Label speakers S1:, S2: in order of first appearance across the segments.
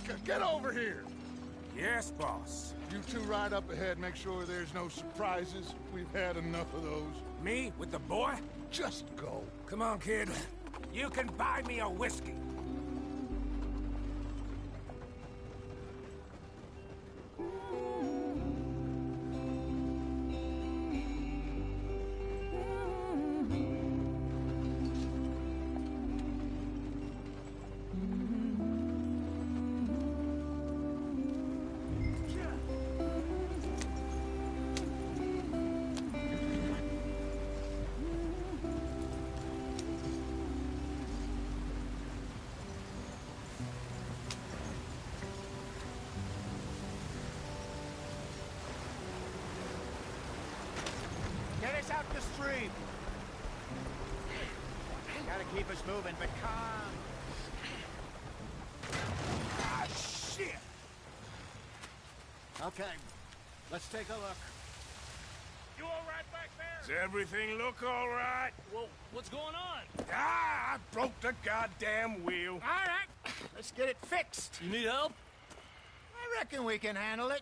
S1: Micah, get over here!
S2: Yes, boss.
S1: You two ride up ahead, make sure there's no surprises. We've had enough of those.
S2: Me with the boy?
S1: Just go.
S2: Come on, kid. You can buy me a whiskey.
S3: Get us out the stream. Gotta keep us moving, but calm.
S2: Ah, shit!
S3: Okay, let's take a look.
S4: You all right back there?
S2: Does everything look all right?
S4: Well, what's going on?
S2: Ah, I broke the goddamn wheel.
S3: All right, let's get it fixed.
S4: You need help?
S3: I reckon we can handle it.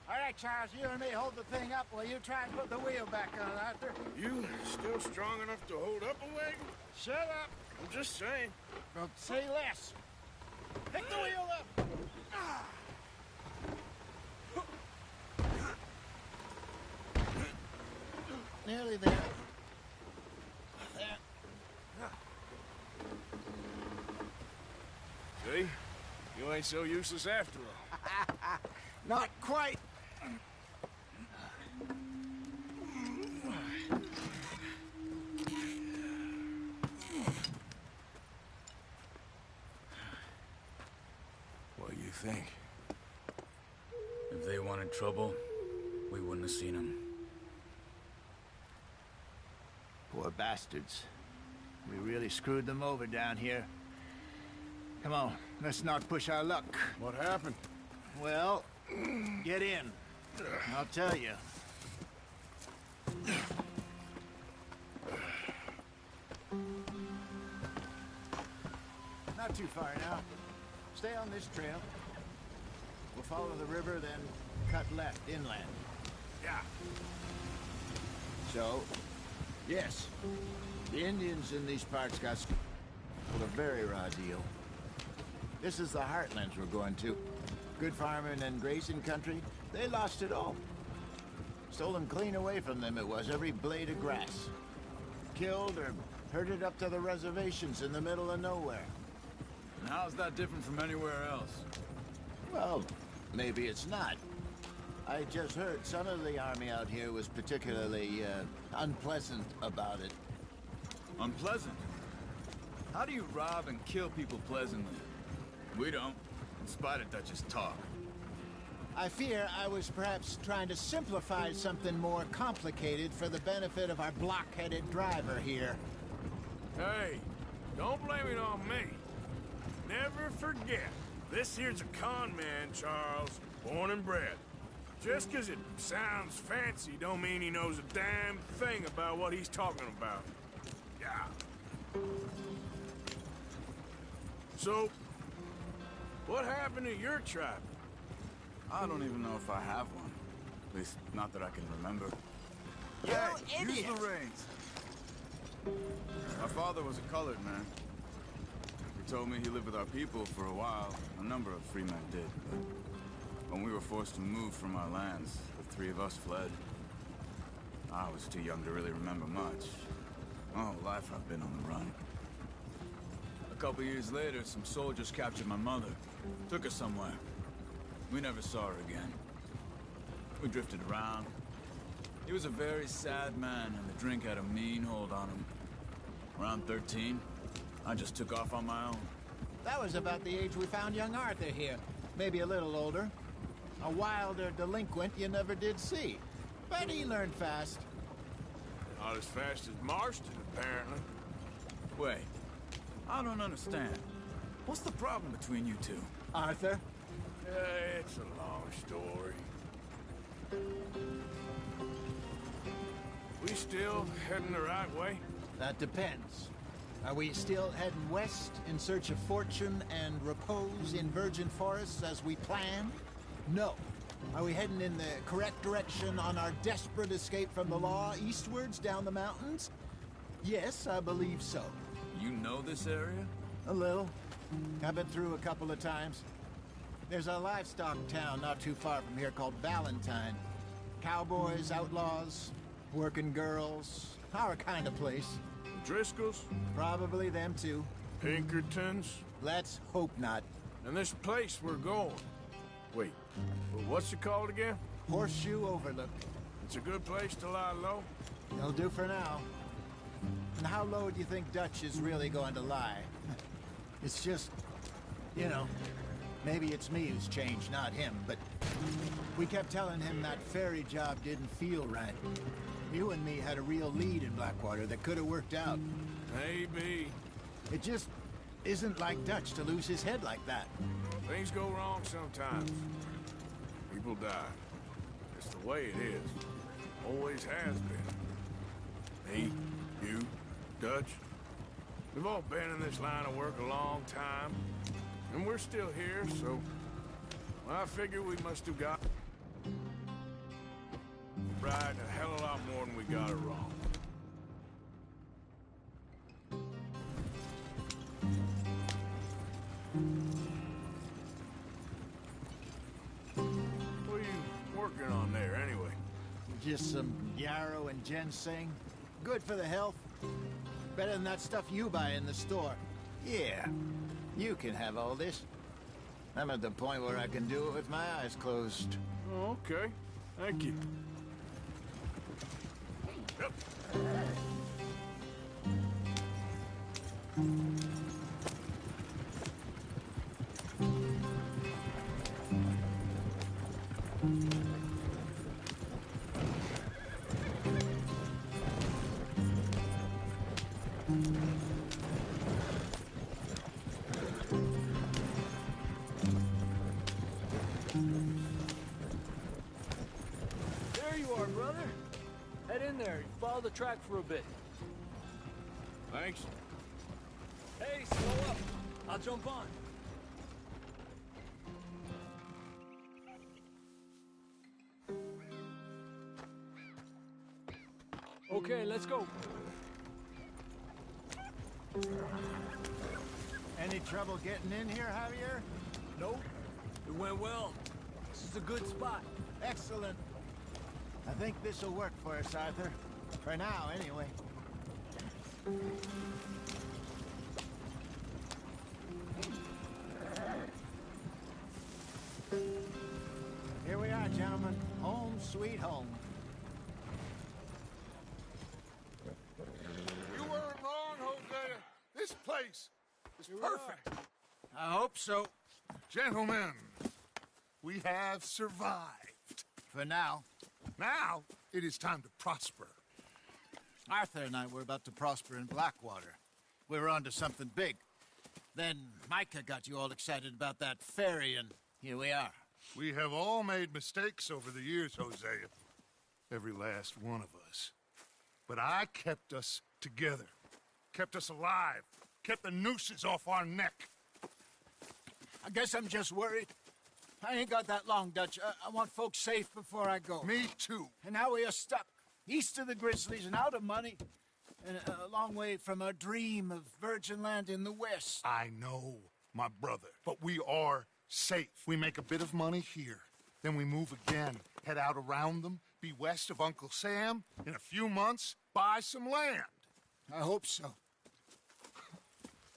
S3: All right, Charles, you and me hold the thing up while you try and put the wheel back on, Arthur.
S2: You still strong enough to hold up a wagon?
S3: Shut up.
S2: I'm just saying.
S3: Well, say less. Pick the wheel up. Nearly there. There.
S2: See? You ain't so useless after all.
S3: Not quite.
S2: What do you think?
S5: If they wanted trouble, we wouldn't have seen them.
S3: Poor bastards. We really screwed them over down here. Come on, let's not push our luck.
S2: What happened?
S3: Well, get in. I'll tell you. Not too far now. Stay on this trail. We'll follow the river, then cut left inland.
S2: Yeah.
S3: So, yes, the Indians in these parts got with a very raw deal. This is the heartlands we're going to. Good farming and grazing country, they lost it all. Stolen clean away from them it was, every blade of grass. Killed or herded up to the reservations in the middle of nowhere.
S5: And how's that different from anywhere else?
S3: Well, maybe it's not. I just heard some of the army out here was particularly, unpleasant about it.
S5: Unpleasant? How do you rob and kill people pleasantly? We don't, in spite of Dutch's talk.
S3: I fear I was perhaps trying to simplify something more complicated for the benefit of our block-headed driver here.
S2: Hey, don't blame it on me. Never forget, this here's a con man, Charles, born and bred. Just 'cause it sounds fancy don't mean he knows a damn thing about what he's talking about. Yeah. So, what happened to your tribe?
S5: I don't even know if I have one. At least, not that I can remember.
S3: You
S5: Use
S3: idiot!
S5: the reins. My father was a colored man. He told me he lived with our people for a while. A number of free men did, but when we were forced to move from our lands, the three of us fled. I was too young to really remember much. My whole life I've been on the run. A couple years later, some soldiers captured my mother. Took her somewhere. We never saw her again. We drifted around. He was a very sad man, and the drink had a mean hold on him. Around 13, I just took off on my own.
S3: That was about the age we found young Arthur here. Maybe a little older. A wilder delinquent you never did see. But he learned fast.
S2: Not as fast as Marston, apparently.
S5: Wait, I don't understand. What's the problem between you two?
S3: Arthur?
S2: It's a long story. We still heading the right way?
S3: That depends. Are we still heading west in search of fortune and repose in virgin forests as we planned? No. Are we heading in the correct direction on our desperate escape from the law eastwards down the mountains? Yes, I believe so.
S5: You know this area?
S3: A little. I've been through a couple of times. There's a livestock town not too far from here called Valentine. Cowboys, outlaws, working girls, our kind of place.
S2: Driscoll's?
S3: Probably them too.
S2: Pinkertons?
S3: Let's hope not.
S2: And this place we're going. Wait, what's it called again?
S3: Horseshoe Overlook.
S2: It's a good place to lie low?
S3: It'll do for now. And how low do you think Dutch is really going to lie? It's just, you know, maybe it's me who's changed, not him, but we kept telling him that ferry job didn't feel right. You and me had a real lead in Blackwater that could have worked out.
S2: Maybe.
S3: It just isn't like Dutch to lose his head like that.
S2: Things go wrong sometimes. People die. It's the way it is. Always has been. Me, you, Dutch. We've all been in this line of work a long time. And we're still here, so... I figure we must have got... right a hell of a lot more than we got it wrong. What are you working on there, anyway?
S3: Just some yarrow and ginseng. Good for the health. Better than that stuff you buy in the store. Yeah, you can have all this. I'm at the point where I can do it with my eyes closed.
S2: Oh, okay. Thank you. Yep.
S4: There you are, brother. Head in there. Follow the track for a bit.
S2: Thanks.
S4: Hey, slow up. I'll jump on. Okay, let's go.
S3: Any trouble getting in here, Javier?
S4: Nope. It went well. This is a good spot.
S3: Excellent. I think this will work for us, Arthur. For now, anyway. Here we are, gentlemen. Home sweet home.
S1: You weren't wrong, Hosea. This place is perfect.
S3: I hope so.
S1: Gentlemen, we have survived.
S3: For now.
S1: Now, it is time to prosper.
S3: Arthur and I were about to prosper in Blackwater. We were on to something big. Then Micah got you all excited about that ferry, and here we are.
S1: We have all made mistakes over the years, Hosea. Every last one of us. But I kept us together. Kept us alive. Kept the nooses off our neck.
S3: I guess I'm just worried. I ain't got that long, Dutch. I want folks safe before I go.
S1: Me too.
S3: And now we are stuck, east of the Grizzlies and out of money, and a long way from our dream of virgin land in the west.
S1: I know, my brother. But we are safe. We make a bit of money here. Then we move again, head out around them, be west of Uncle Sam. In a few months, buy some land.
S3: I hope so.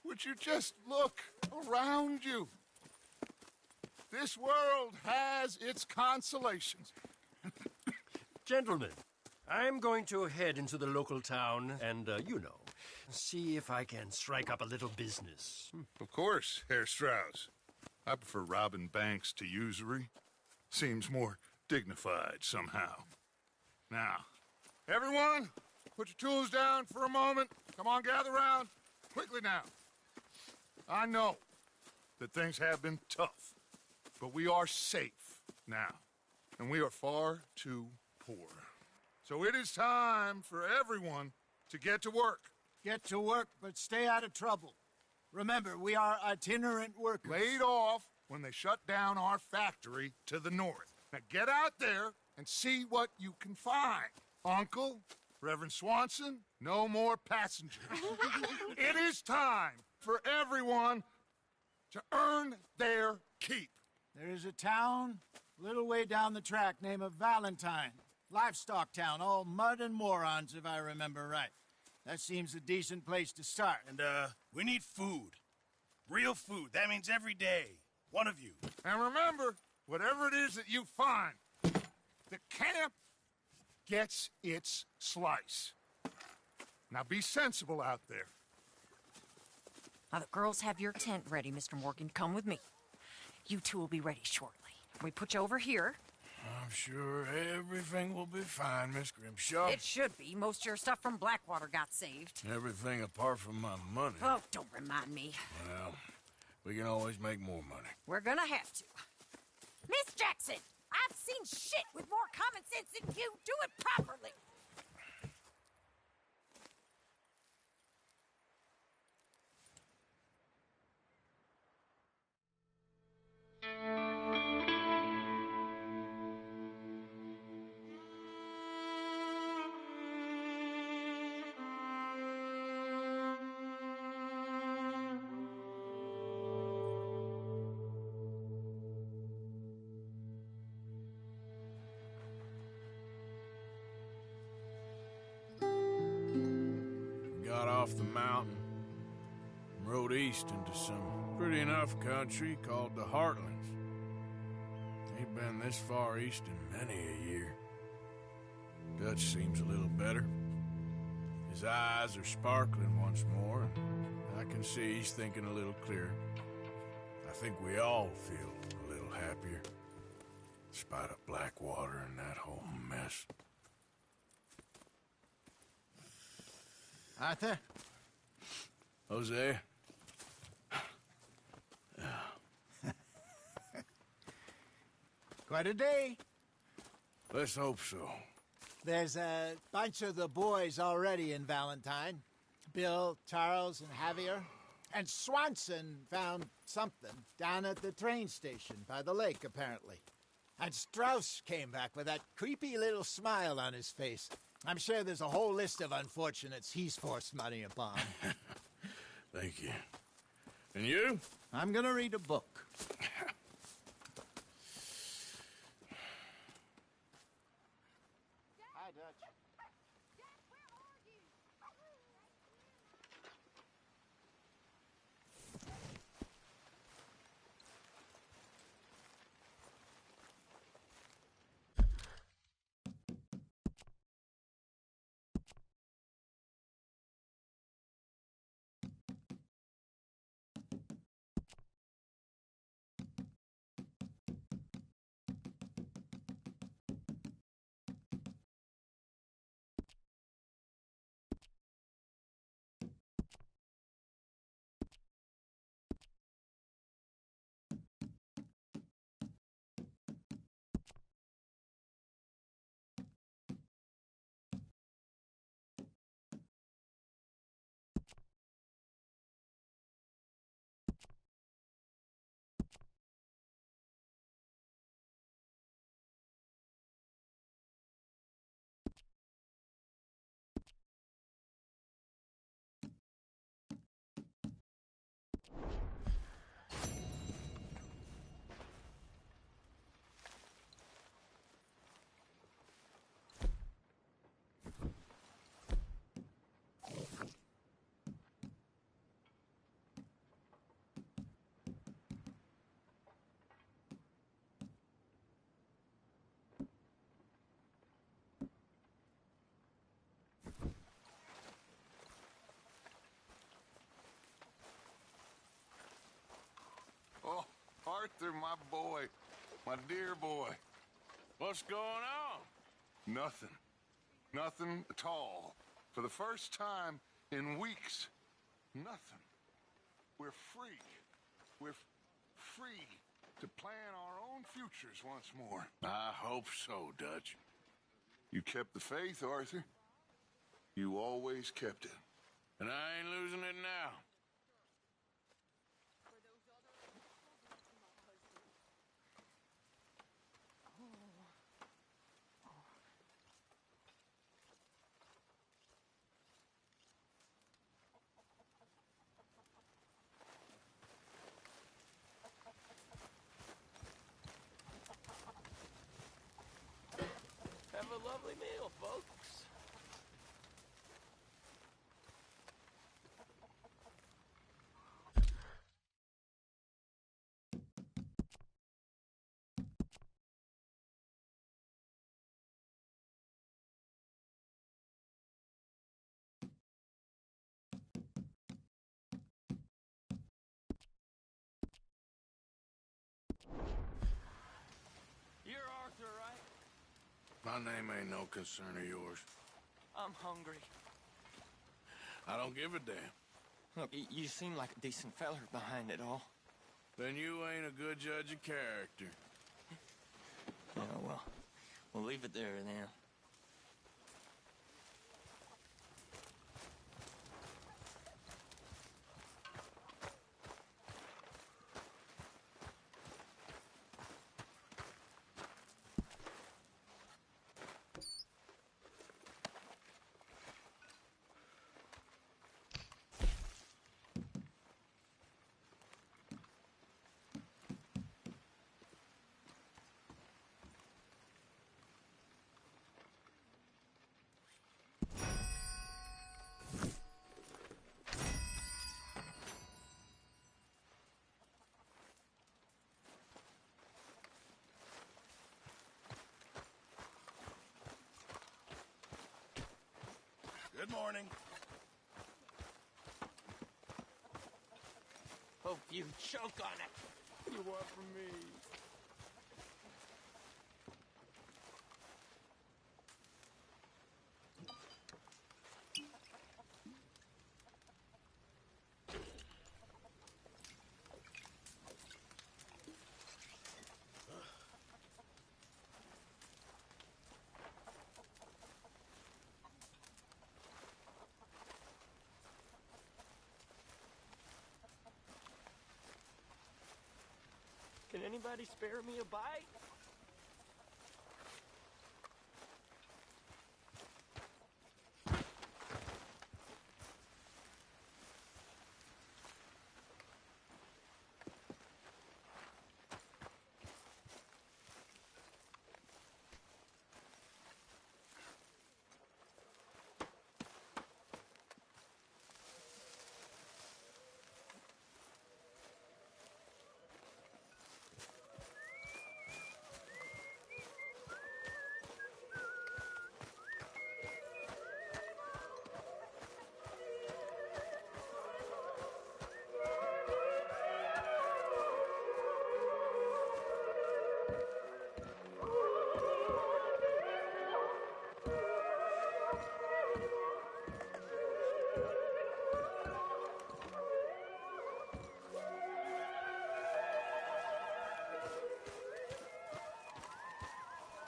S1: Would you just look around you? This world has its consolations.
S6: Gentlemen, I'm going to head into the local town and, see if I can strike up a little business.
S1: Of course, Herr Strauss. I prefer robbing banks to usury. Seems more dignified somehow. Now, everyone, put your tools down for a moment. Come on, gather round. Quickly now. I know that things have been tough, but we are safe now, and we are far too poor. So it is time for everyone to get to work.
S3: Get to work, but stay out of trouble. Remember, we are itinerant workers.
S1: Laid off when they shut down our factory to the north. Now get out there and see what you can find. Uncle, Reverend Swanson, no more passengers. It is time for everyone to earn their keep.
S3: There is a town a little way down the track named Valentine. Livestock town, all mud and morons, if I remember right. That seems a decent place to start.
S7: And, we need food. Real food. That means every day. One of you.
S1: And remember, whatever it is that you find, the camp gets its slice. Now be sensible out there.
S8: Now, the girls have your tent ready, Mr. Morgan. Come with me. You two will be ready shortly. We put you over here.
S2: I'm sure everything will be fine, Miss Grimshaw.
S8: It should be. Most of your stuff from Blackwater got saved.
S2: Everything apart from my money.
S8: Oh, don't remind me.
S2: Well, we can always make more money.
S8: We're gonna have to. Miss Jackson, I've seen shit with more common sense than you. Do it properly.
S2: Got off the mountain and rode east into some pretty enough country called the Heartlands. Ain't been this far east in many a year. Dutch seems a little better. His eyes are sparkling once more, and I can see he's thinking a little clearer. I think we all feel a little happier, in spite of Blackwater and that whole mess.
S3: Arthur?
S2: Jose?
S3: Quite a day.
S2: Let's hope so.
S3: There's a bunch of the boys already in Valentine. Bill, Charles, and Javier. And Swanson found something down at the train station by the lake, apparently. And Strauss came back with that creepy little smile on his face. I'm sure there's a whole list of unfortunates he's forced money upon.
S2: Thank you. And you?
S3: I'm gonna read a book. Hi, Dutch.
S1: Oh, Arthur, my boy. My dear boy.
S2: What's going on?
S1: Nothing. Nothing at all. For the first time in weeks. Nothing. We're free. We're free to plan our own futures once more.
S2: I hope so, Dutch.
S1: You kept the faith, Arthur. You always kept it.
S2: And I ain't losing it now.
S4: Have a lovely meal, folks. You're Arthur, right?
S2: My name ain't no concern of yours.
S4: I'm hungry.
S2: I don't give a damn.
S4: Look, you seem like a decent feller behind it all.
S2: Then you ain't a good judge of character.
S4: Yeah, well, we'll leave it there then.
S7: Good morning.
S4: Hope you choke on it. You want from me? Can anybody spare me a bite?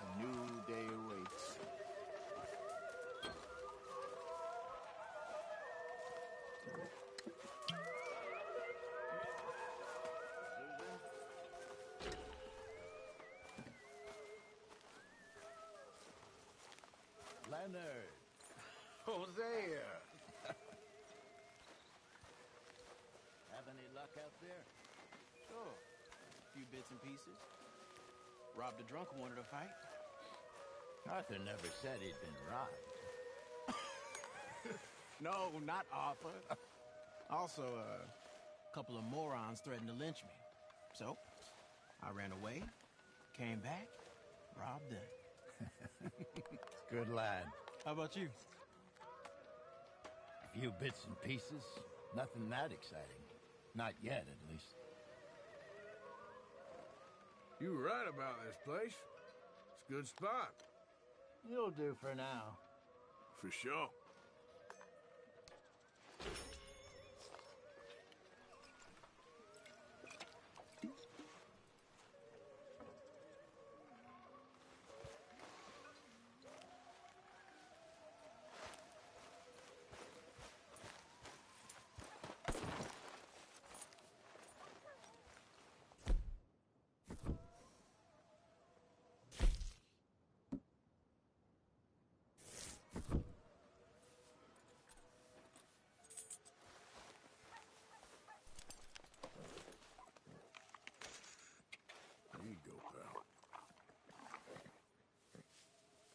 S3: A new day awaits. Leonard.
S5: Hosea!
S3: Have any luck out there?
S9: Sure. A few bits and pieces. Robbed a drunk who wanted to fight.
S3: Arthur never said he'd been robbed.
S9: No, not Arthur. Also, a couple of morons threatened to lynch me. So, I ran away, came back, robbed them.
S3: Good lad.
S9: How about you?
S3: A few bits and pieces. Nothing that exciting. Not yet, at least.
S2: You right about this place. It's a good spot.
S3: You'll do for now.
S2: For sure.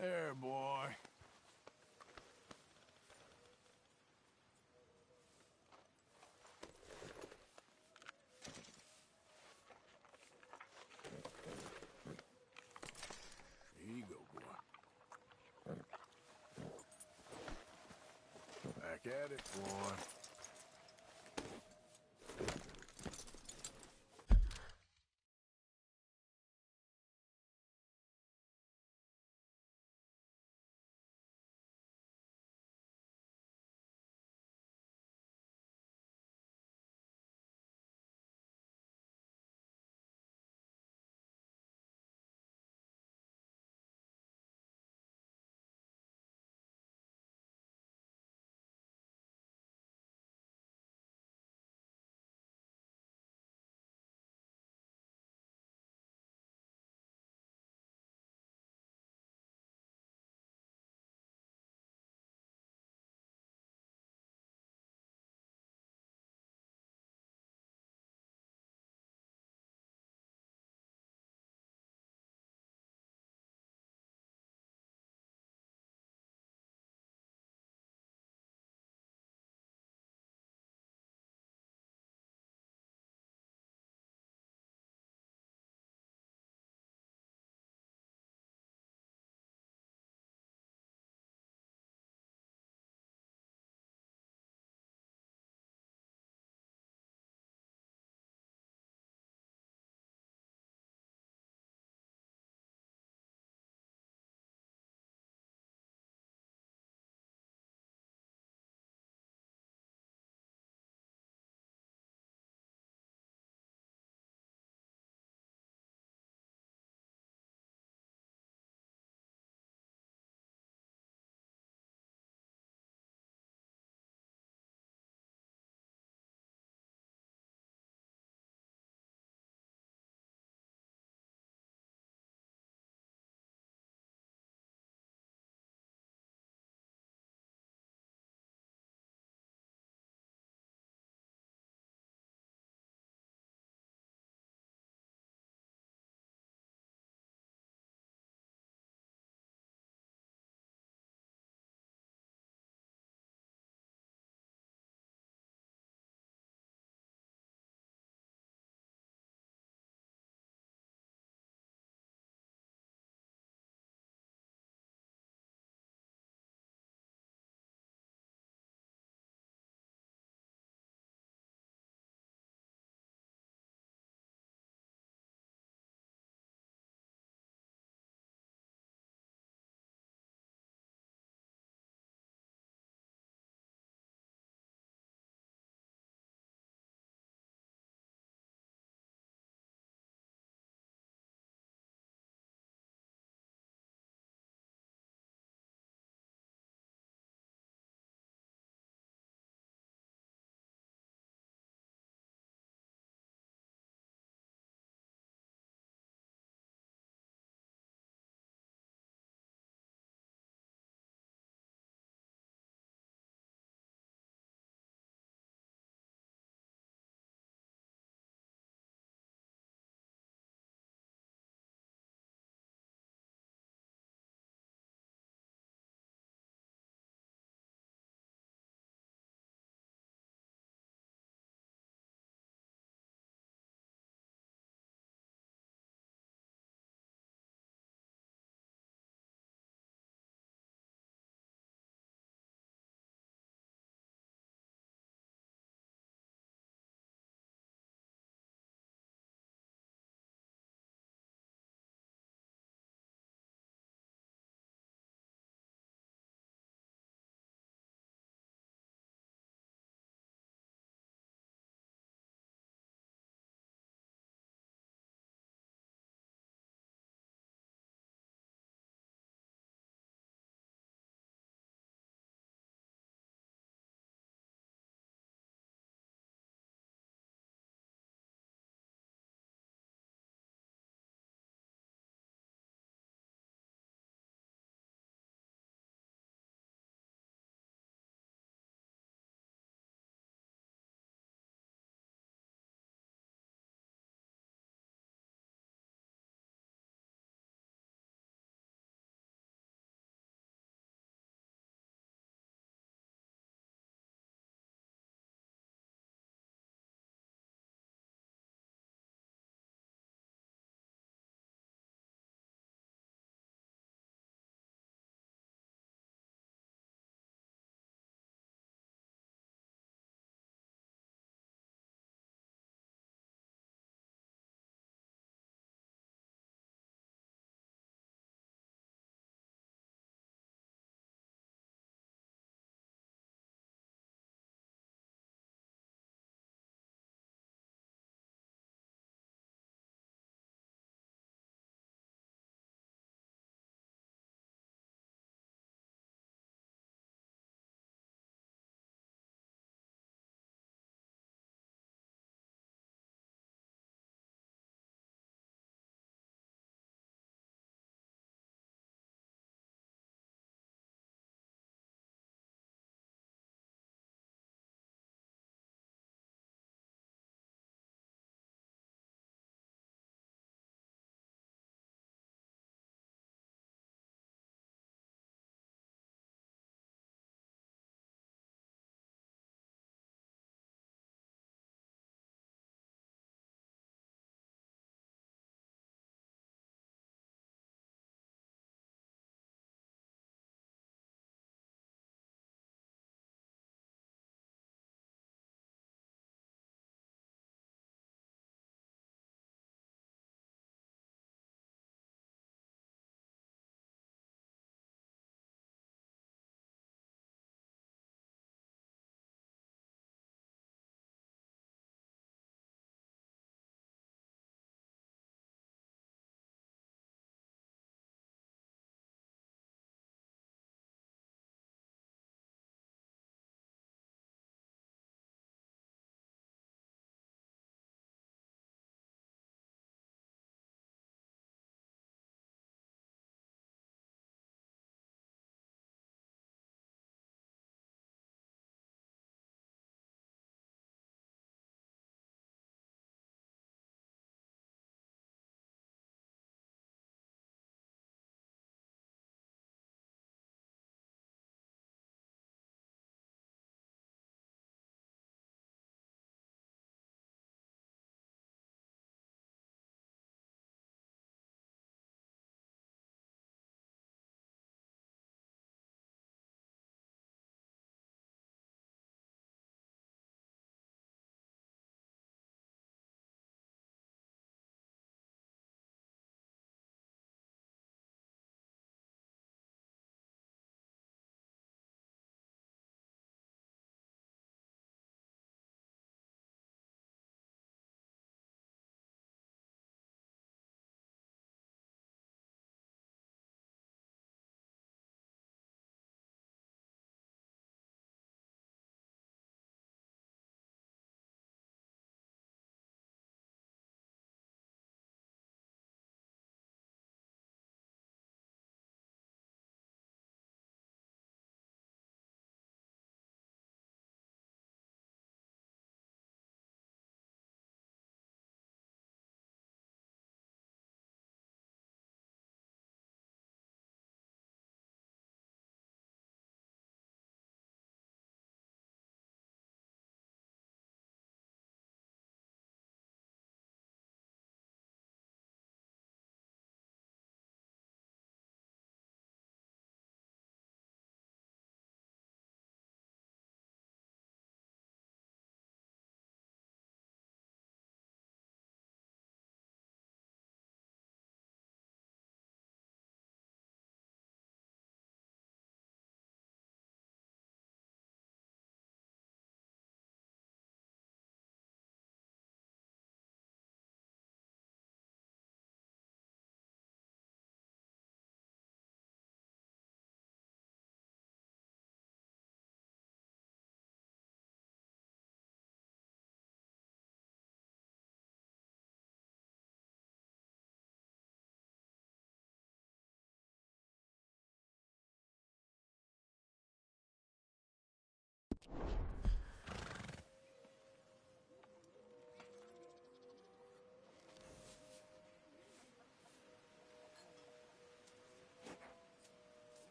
S2: There, boy. Here you go, boy. Back at it, boy.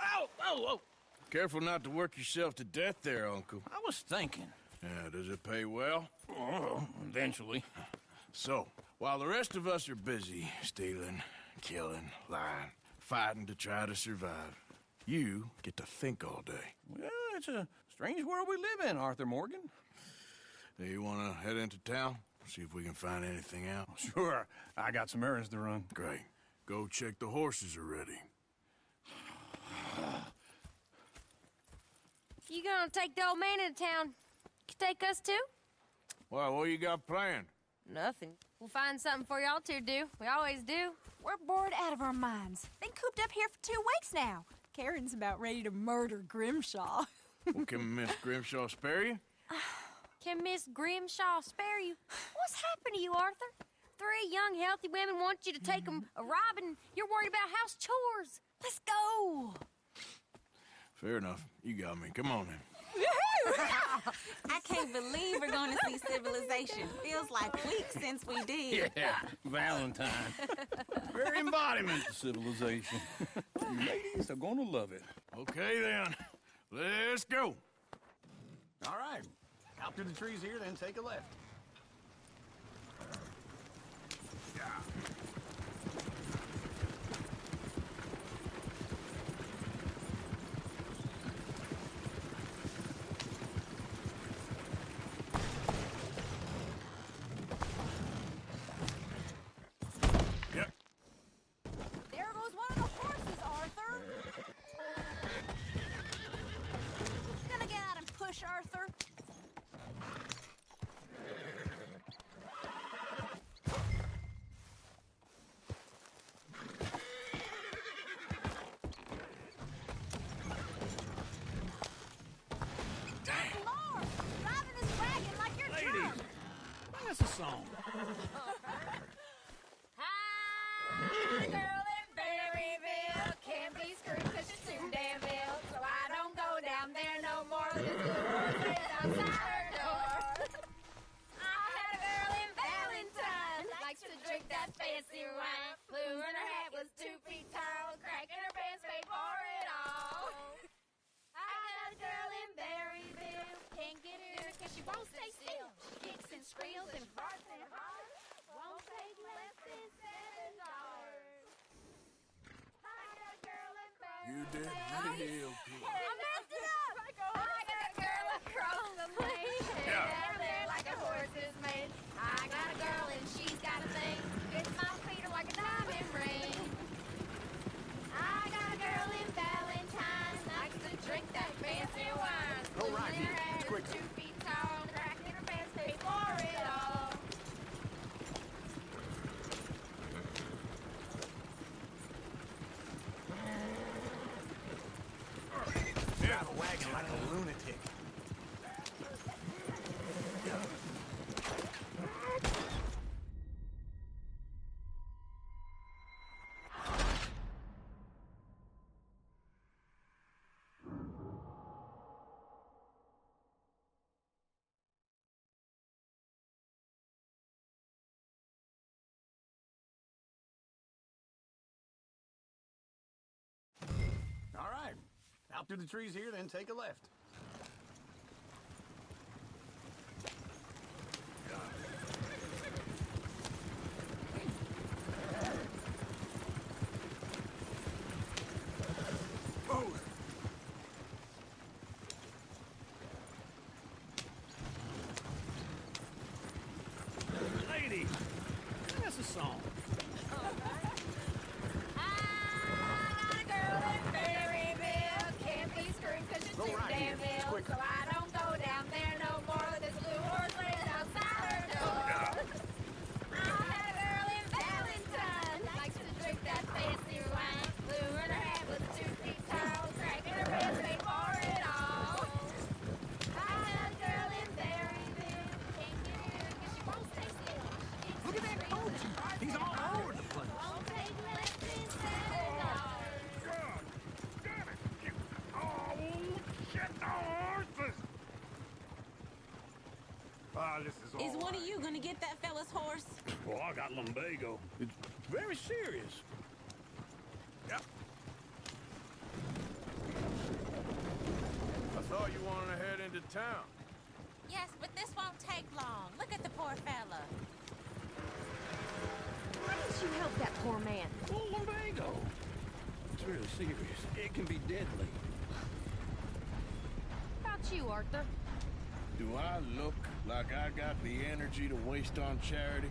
S9: Ow! Oh, oh!
S2: Careful not to work yourself to death there, Uncle.
S9: I was thinking.
S2: Yeah, does it pay well?
S9: Oh, eventually.
S2: So, while the rest of us are busy stealing, killing, lying, fighting to try to survive, you get to think all day.
S9: Well, it's a strange world we live in, Arthur Morgan.
S2: Hey, you want to head into town? See if we can find anything out?
S9: Sure, I got some errands to run.
S2: Great. Go check the horses are ready.
S10: You gonna take the old man into town? You take us too?
S2: Well, what you got planned?
S10: Nothing. We'll find something for y'all to do. We always do.
S8: We're bored out of our minds. Been cooped up here for 2 weeks now. Karen's about ready to murder Grimshaw.
S2: Well, can Miss Grimshaw spare you?
S10: Can Miss Grimshaw spare you? What's happened to you, Arthur? 3 young, healthy women want you to take them a robbing. You're worried about house chores. Let's go.
S2: Fair enough. You got me. Come on then.
S11: I can't believe we're going to see civilization. Feels like weeks since we did.
S9: Yeah, Valentine. Very embodiment of civilization. You ladies are going to love it.
S2: Okay then. Let's go.
S9: All right. Out to the trees here, then take a left.
S8: There goes one of the horses, Arthur. Gonna get out and push, Arthur. Lord, driving this wagon like you're drunk.
S9: Sing us a song.
S10: Hi, girl in Berryville. Can't be screwed 'cause she's too damn ill. So I don't go down there no more. This little horse is outside her door. I had a girl in Valentine. Likes to drink that fancy wine. Blue and her hat was 2 feet tall. Cracking her pants paid for it all. I got a girl in Berryville. Can't get her 'cause she won't stay still. She kicks and squeals and farts and hollers. Won't take less than $7. I got a girl in Berryville.
S2: You did real good.
S10: I messed it up. I got a girl across the lane.
S2: Yeah.
S10: Down there like a horse is made. I got a girl and she's got a thing. Fits my feet are like a diamond ring. I got a girl in Valentine. Likes to drink that fancy wine.
S9: Go right
S10: Blue in her
S9: here.
S10: hair,
S9: Quick.
S10: 2 feet tall. Cracking her pants, pay for it all.
S9: Drive a wagon like a lunatic.
S12: Chop through the trees here, then take a left.
S2: Lady, that's a song.
S10: Go right here. It's quicker. So I don't go down there no more with this blue horse laid outside her door. I had a girl in Valentine, likes to drink that fancy wine. Blue in her head was 2 feet tall, cracking her ribs made for it all. I had a girl in Berryville, can't get her 'cause she won't stay still.
S12: Look at that coach. He's all over the place.
S10: Won't take less than $7.
S2: This is all
S11: Is one of
S2: right.
S11: you gonna get that fella's horse?
S2: Well, I got lumbago. It's very serious. Yep.
S5: I thought you wanted to head into town.
S11: Yes, but this won't take long. Look at the poor fella.
S10: Why didn't you help that poor man?
S2: Well, lumbago. It's really serious. It can be deadly.
S10: How about you, Arthur?
S7: Do I look like I got the energy to waste on charity?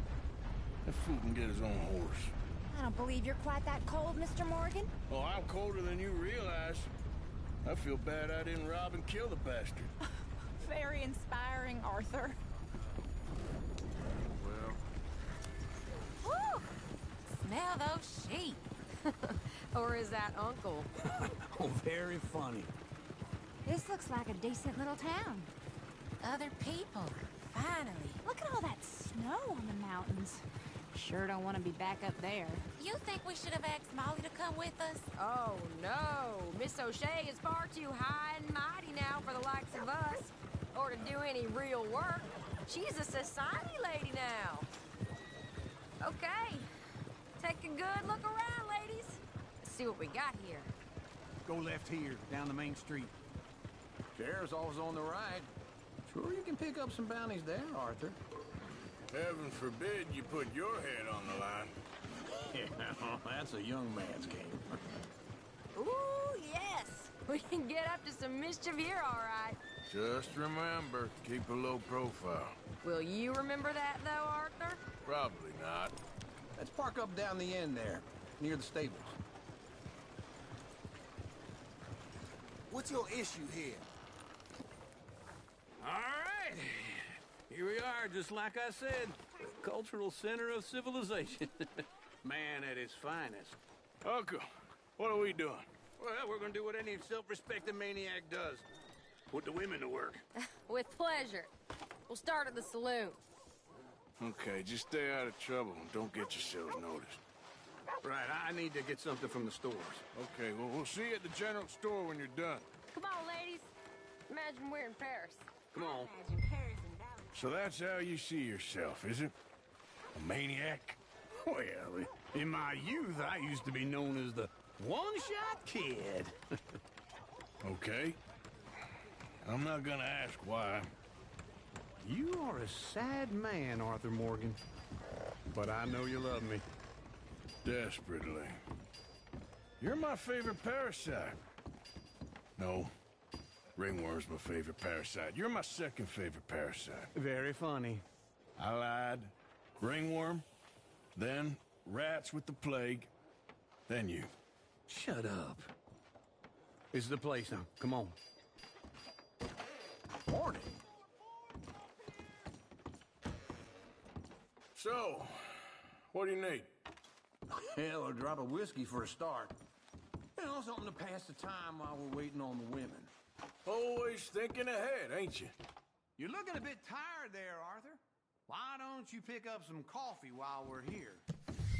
S7: That fool can get his own horse.
S10: I don't believe you're quite that cold, Mr. Morgan.
S7: Oh, I'm colder than you realize. I feel bad I didn't rob and kill the bastard.
S11: Very inspiring, Arthur.
S5: Well,
S8: Woo! Smell those sheep. Or is that Uncle?
S2: Oh, very funny.
S10: This looks like a decent little town.
S8: Other people. Finally.
S10: Look at all that snow on the mountains. Sure don't want to be back up there.
S11: You think we should have asked Molly to come with us?
S8: Oh, no. Miss O'Shea is far too high and mighty now for the likes of us. Or to do any real work. She's a society lady now. Okay. Take a good look around, ladies. See what we got here.
S12: Go left here, down the main street. Sheriff's always on the right. Sure you can pick up some bounties there, Arthur.
S7: Heaven forbid you put your head on the line.
S12: Yeah, that's a young man's game.
S8: Ooh, yes. We can get up to some mischief here, all right.
S7: Just remember, keep a low profile.
S8: Will you remember that, though, Arthur?
S7: Probably not.
S12: Let's park up down the end there, near the stables.
S9: What's your issue here?
S2: All right. Here we are, just like I said. Cultural center of civilization. Man at his finest.
S7: Uncle, what are we doing?
S2: Well, we're gonna do what any self-respecting maniac does. Put the women to work.
S8: With pleasure. We'll start at the saloon.
S7: Okay, just stay out of trouble and don't get yourselves noticed.
S12: Right, I need to get something from the stores.
S7: Okay, well, we'll see you at the general store when you're done.
S8: Come on, ladies. Imagine we're in Paris.
S2: Come on.
S7: So that's how you see yourself, is it? A maniac?
S12: Well, in my youth, I used to be known as the one-shot kid.
S7: Okay. I'm not gonna ask why.
S12: You are a sad man, Arthur Morgan. But I know you love me.
S7: Desperately. You're my favorite parasite. No. Ringworm's my favorite parasite. You're my second favorite parasite.
S12: Very funny.
S7: I lied. Ringworm, then rats with the plague, then you.
S12: Shut up. This is the place now. Come on. Morning.
S7: So, what do you need?
S12: Hell, a drop of whiskey for a start. You know, something to pass the time while we're waiting on the women.
S7: Always thinking ahead, ain't you?
S12: You're looking a bit tired there, Arthur. Why don't you pick up some coffee while we're here?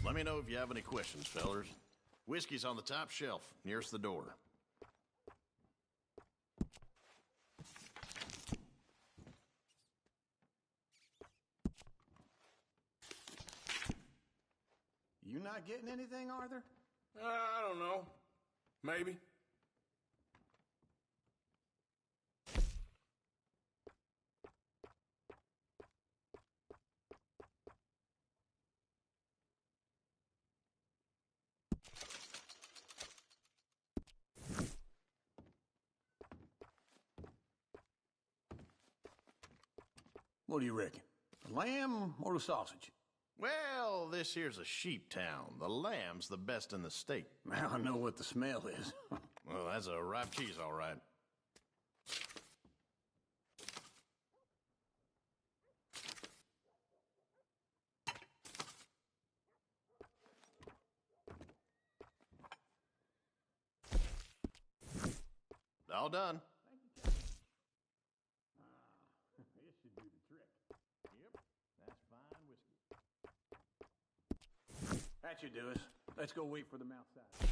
S13: Let me know if you have any questions, fellers. Whiskey's on the top shelf, nearest the door.
S12: You not getting anything, Arthur?
S7: I don't know. Maybe.
S12: What do you reckon? The lamb or the sausage?
S13: Well, this here's a sheep town. The lamb's the best in the state.
S12: I know what the smell is.
S13: Well, that's a ripe cheese, all right. All done.
S12: This should do the trick.
S13: Yep, that's fine whiskey.
S12: That should do us. Let's go wait for them outside.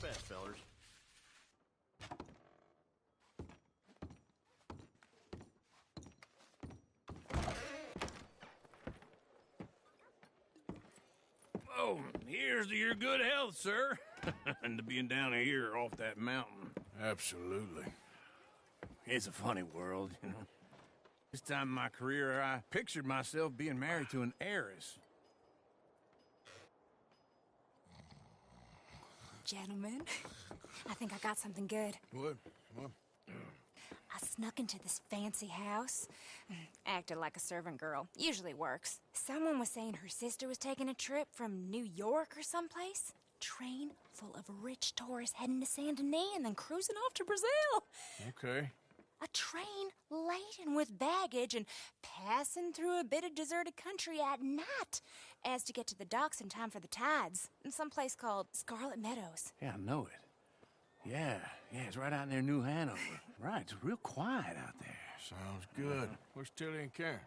S13: best, fellers.
S2: Oh, here's to your good health, sir. And to being down here off that mountain.
S7: Absolutely.
S2: It's a funny world, you know. This time in my career, I pictured myself being married to an heiress.
S14: Gentlemen, I think I got something good.
S7: What?
S14: I snuck into this fancy house. Acted like a servant girl. Usually works. Someone was saying her sister was taking a trip from New York or someplace. Train full of rich tourists heading to Saint Denis and then cruising off to Brazil.
S7: Okay.
S14: A train laden with baggage and passing through a bit of deserted country at night as to get to the docks in time for the tides in some place called Scarlet Meadows.
S2: Yeah, I know it. Yeah, it's right out near New Hanover. Right, it's real quiet out there.
S7: Sounds good. Where's Tilly and Karen?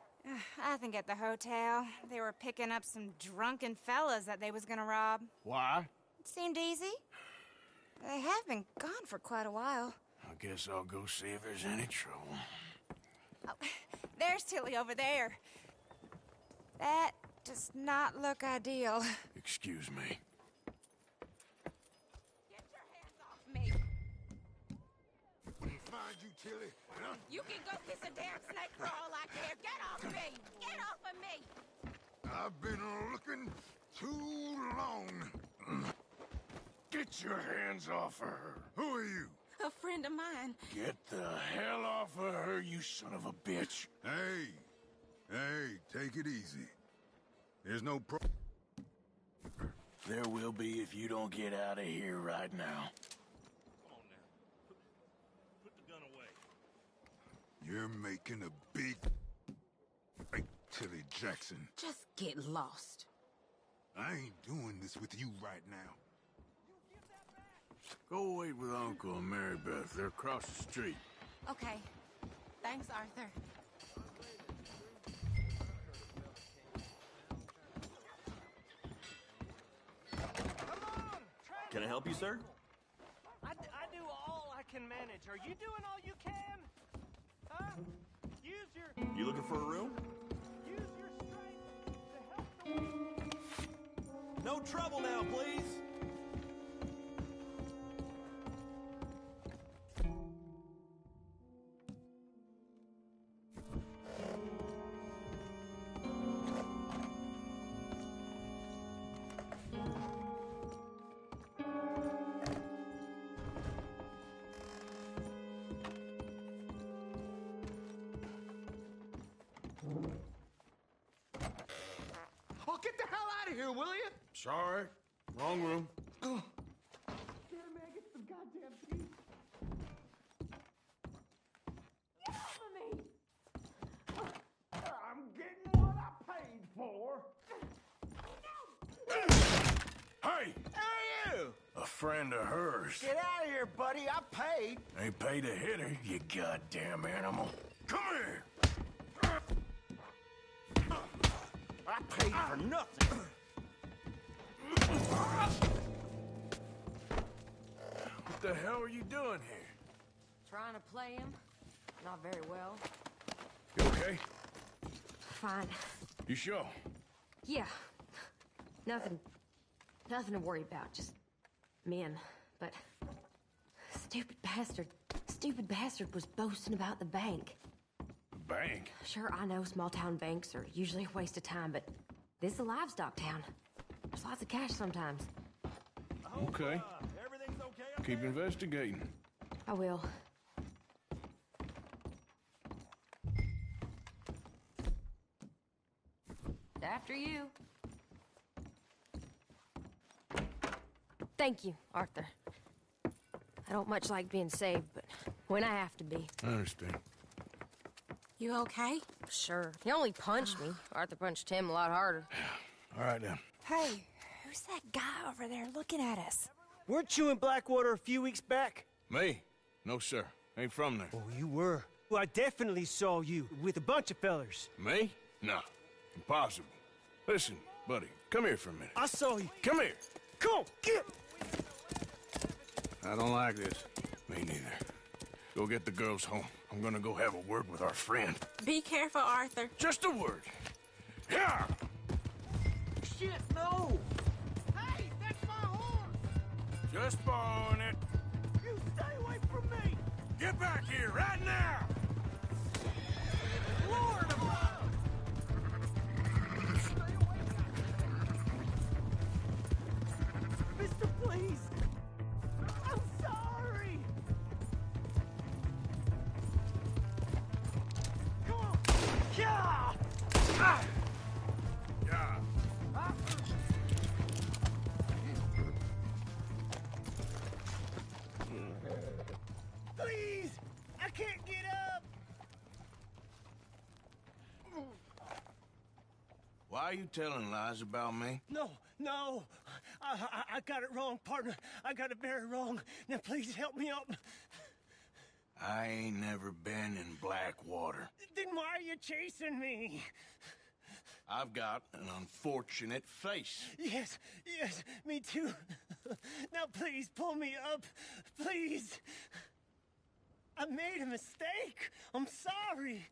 S14: I think at the hotel. They were picking up some drunken fellas that they was gonna rob.
S7: Why?
S14: It seemed easy. They have been gone for quite a while.
S7: I guess I'll go see if there's any trouble.
S14: Oh, there's Tilly over there. That does not look ideal.
S7: Excuse me.
S14: Get your hands off me.
S1: Find you, Tilly.
S11: You can go kiss a damn snake for all I care. Get off me! Get off of me!
S1: I've been looking too long.
S7: Get your hands off of her.
S1: Who are you?
S11: A friend of mine.
S7: Get the hell off of her, you son of a bitch.
S1: Hey, take it easy. There's no
S7: There will be if you don't get out of here right now.
S2: Come on now. Put the gun away.
S1: You're making a big... Hey, Tilly Jackson.
S11: Just get lost.
S1: I ain't doing this with you right now.
S7: Go wait with Uncle and Mary Beth. They're across the street.
S11: Okay. Thanks, Arthur.
S13: Can I help you, sir?
S6: I do all I can manage. Are you doing all you can? Huh? Use your...
S13: You looking for a room?
S6: Use your strength to help the weak.
S13: No trouble now, please.
S12: Oh, get the hell out of here, will you?
S7: Sorry. Wrong room.
S12: I'm getting what I paid for.
S7: Hey!
S12: Hey, you!
S7: A friend of hers.
S12: Get out of here, buddy. I paid.
S7: Ain't paid to hit her, you goddamn animal. Come here!
S12: I paid for nothing.
S7: What the hell are you doing here?
S8: Trying to play him. Not very well.
S7: You okay?
S8: Fine.
S7: You sure?
S8: Yeah. Nothing to worry about. Just men. But stupid bastard was boasting about the bank.
S7: The bank?
S8: Sure, I know small town banks are usually a waste of time, but this is a livestock town. There's lots of cash sometimes.
S7: Okay.
S2: Everything's okay.
S7: Keep investigating.
S8: I will. After you. Thank you, Arthur. I don't much like being saved, but when I have to be.
S7: I understand.
S14: You okay?
S8: Sure. He only punched me. Arthur punched him a lot harder.
S7: All right, then.
S14: Hey, who's that guy over there looking at us?
S4: Weren't you in Blackwater a few weeks back?
S7: Me? No, sir. Ain't from there.
S4: Oh, you were. Well, I definitely saw you with a bunch of fellers.
S7: Me? No. Impossible. Listen, buddy, come here for a minute.
S4: I saw you.
S7: Come here.
S4: Come on, get!
S7: I don't like this. Me neither. Go get the girls home. I'm gonna go have a word with our friend.
S11: Be careful, Arthur.
S7: Just a word. Yeah!
S9: Shit, no! Hey, that's my horse!
S2: Just borrowing it.
S9: You stay away from me!
S2: Get back here right now!
S9: Lord above! Stay away, Mister, please! I'm sorry! Come on! Yeah!
S2: Ah! Yeah.
S9: Please! I can't get up!
S7: Why are you telling lies about me?
S9: No, no! I got it wrong, partner. I got it very wrong. Now please help me up.
S7: I ain't never been in Blackwater.
S9: Then why are you chasing me?
S7: I've got an unfortunate face.
S9: Yes, yes, me too. Now please pull me up. Please. I made a mistake. I'm sorry.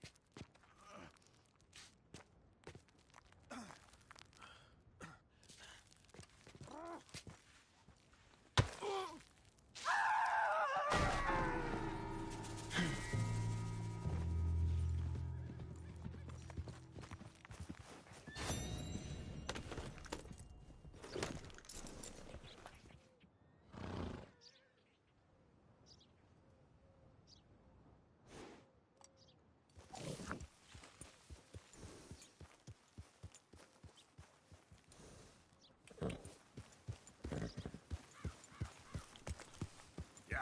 S2: Yeah.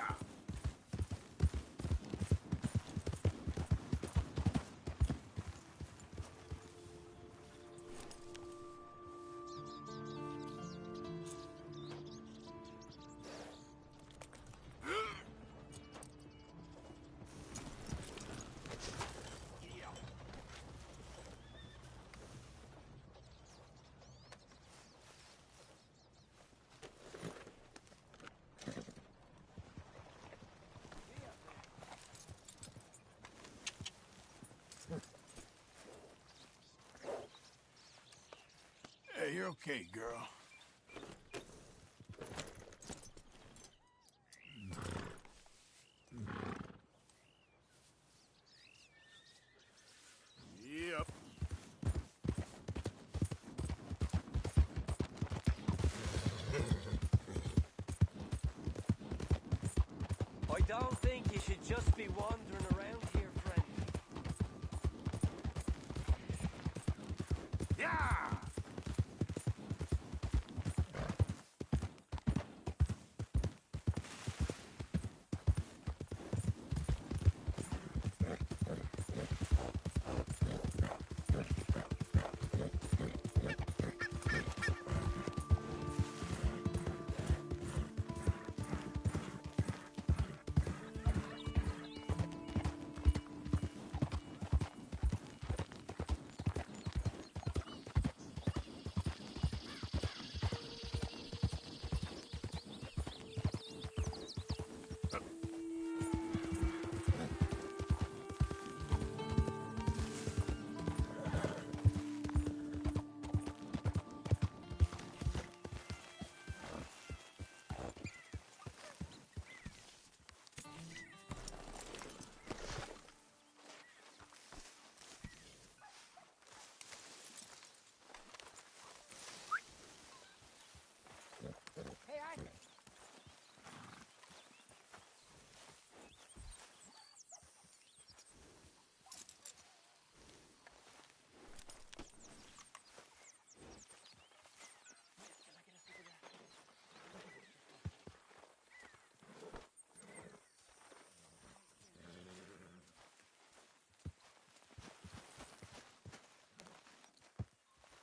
S7: Hey, you're okay, girl.
S2: Yep.
S4: I don't think you should just be wandering around here, friend.
S2: Yeah!
S8: Hey, Arthur.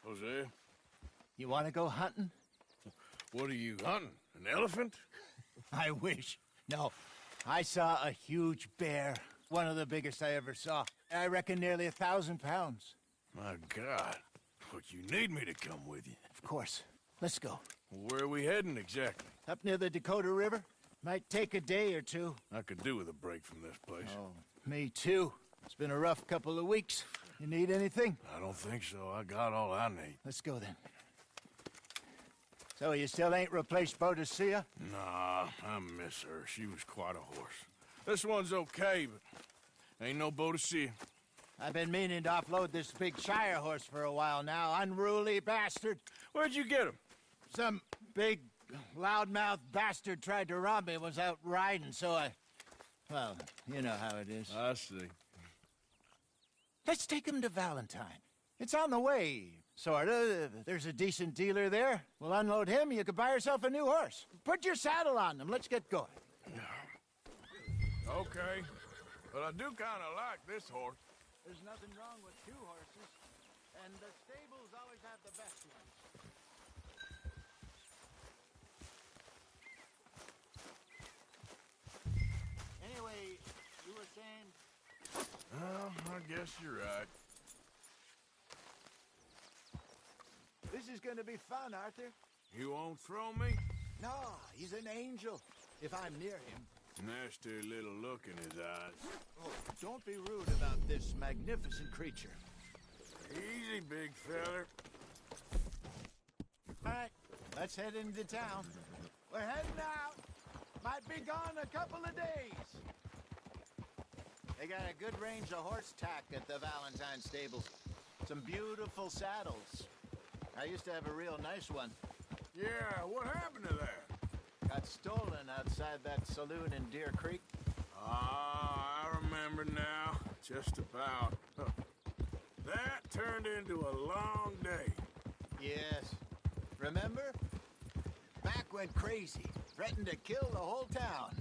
S7: Jose,
S3: You want to go hunting?
S7: what are you hunting? An elephant?
S3: I wish. No, I saw a huge bear. One of the biggest I ever saw. I reckon nearly 1,000 pounds.
S7: My God. But you need me to come with you.
S3: Of course. Let's go.
S7: Where are we heading exactly?
S3: Up near the Dakota River. Might take a day or two.
S7: I could do with a break from this place.
S3: Oh, me too. It's been a rough couple of weeks. You need anything?
S7: I don't think so. I got all I need.
S3: Let's go then. So you still ain't replaced Boadicea?
S7: Nah, I miss her. She was quite a horse. This one's okay, but ain't no Boadicea.
S3: I've been meaning to offload this big Shire horse for a while now. Unruly bastard.
S7: Where'd you get him?
S3: Some big, loudmouth bastard tried to rob me, was out riding, so I... Well, you know how it is.
S7: I see.
S3: Let's take him to Valentine. It's on the way, sorta. There's a decent dealer there. We'll unload him, you could buy yourself a new horse. Put your saddle on him, let's get going.
S2: Okay, but I do kind of like this horse.
S3: There's nothing wrong with two horses, and the stables always have the best ones. Anyway, you were saying...
S7: Well, I guess you're right.
S3: This is gonna be fun, Arthur.
S2: You won't throw me?
S3: No, he's an angel, if I'm near him.
S2: Nasty little look in his eyes.
S3: Oh, don't be rude about this magnificent creature.
S2: Easy, big feller.
S3: All right, let's head into town. We're heading out. Might be gone a couple of days. They got a good range of horse tack at the Valentine stables. Some beautiful saddles. I used to have a real nice one.
S2: Yeah, what happened to that?
S3: Got stolen outside that saloon in Deer Creek.
S2: Ah, I remember now. Just about. That turned into a long day.
S3: Yes. Remember? Mac went crazy, threatened to kill the whole town.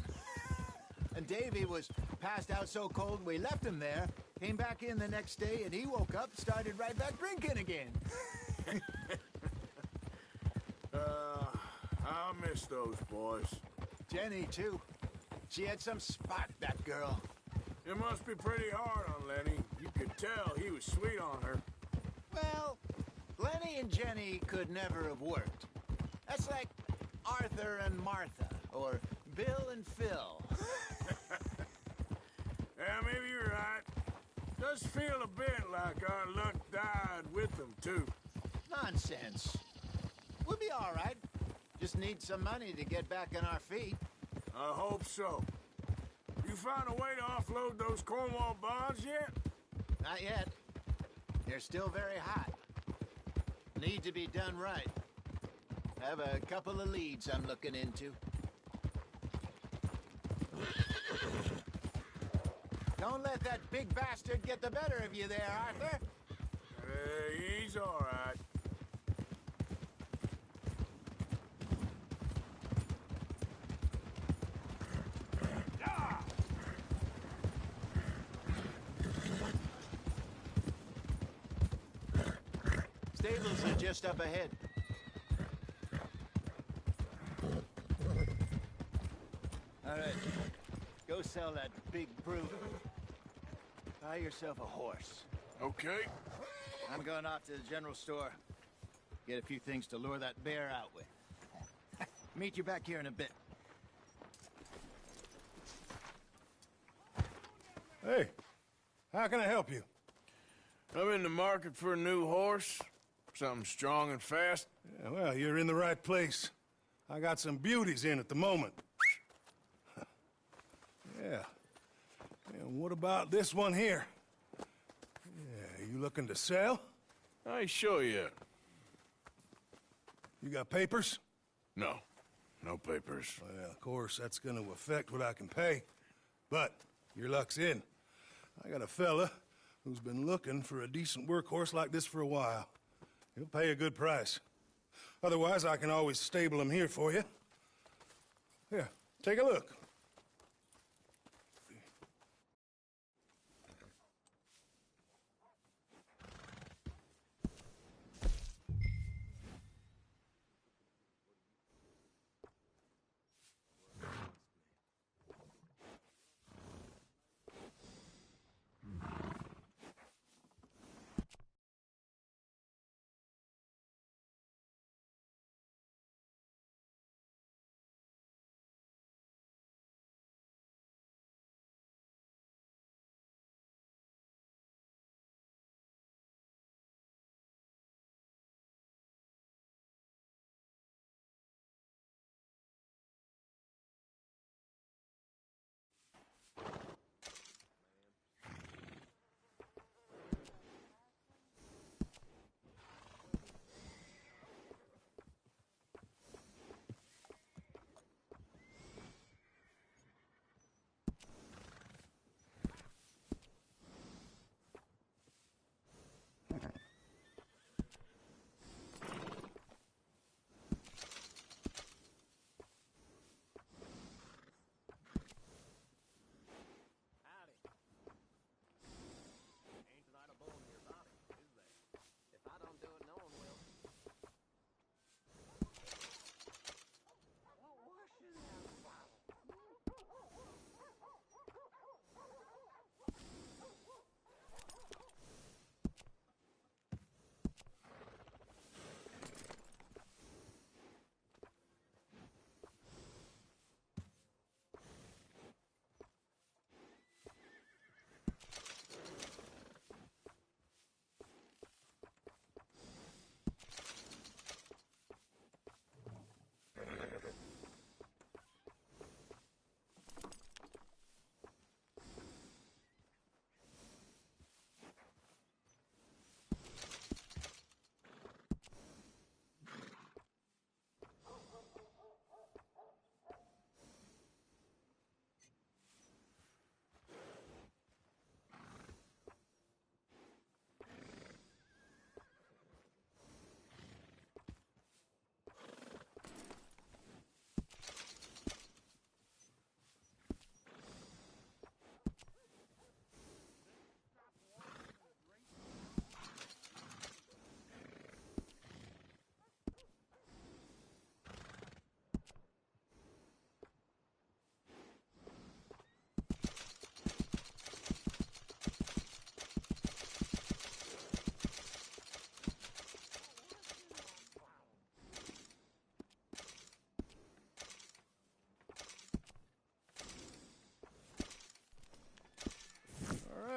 S3: And Davy was passed out so cold we left him there, came back in the next day, and he woke up, started right back drinking again.
S2: I miss those boys.
S3: Jenny, too. She had some spark, that girl.
S2: It must be pretty hard on Lenny. You could tell he was sweet on her.
S3: Well, Lenny and Jenny could never have worked. That's like Arthur and Martha, or Bill and Phil.
S2: Yeah, maybe you're right. Does feel a bit like our luck died with them, too.
S3: Nonsense. We'll be all right. Just need some money to get back on our feet.
S2: I hope so. You found a way to offload those Cornwall bonds yet?
S3: Not yet. They're still very hot. Need to be done right. Have a couple of leads I'm looking into. Don't let that big bastard get the better of you there, Arthur.
S2: He's all right.
S3: Stables are just up ahead. All right, go sell that big brute. Buy yourself a horse.
S2: Okay.
S3: I'm going off to the general store. Get a few things to lure that bear out with. Meet you back here in a bit.
S7: Hey, how can I help you?
S2: I'm in the market for a new horse. Something strong and fast.
S7: Yeah, well, you're in the right place. I got some beauties in at the moment. Yeah. And what about this one here? Yeah, you looking to sell?
S2: I ain't sure yet.
S7: You got papers?
S2: No. No papers.
S7: Well, of course, that's gonna affect what I can pay. But your luck's in. I got a fella who's been looking for a decent workhorse like this for a while. He'll pay a good price. Otherwise, I can always stable him here for you. Here, take a look.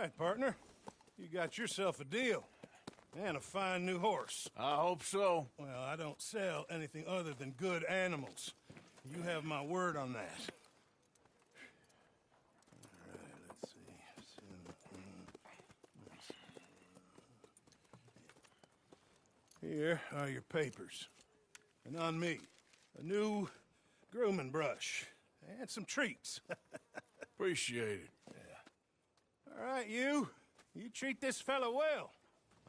S7: right, partner. You got yourself a deal. And a fine new horse.
S2: I hope so.
S7: Well, I don't sell anything other than good animals. You have my word on that. All right, let's see. Here are your papers. And on me, a new grooming brush. And some treats.
S2: Appreciate it.
S7: Yeah. All right, you. You treat this fella well.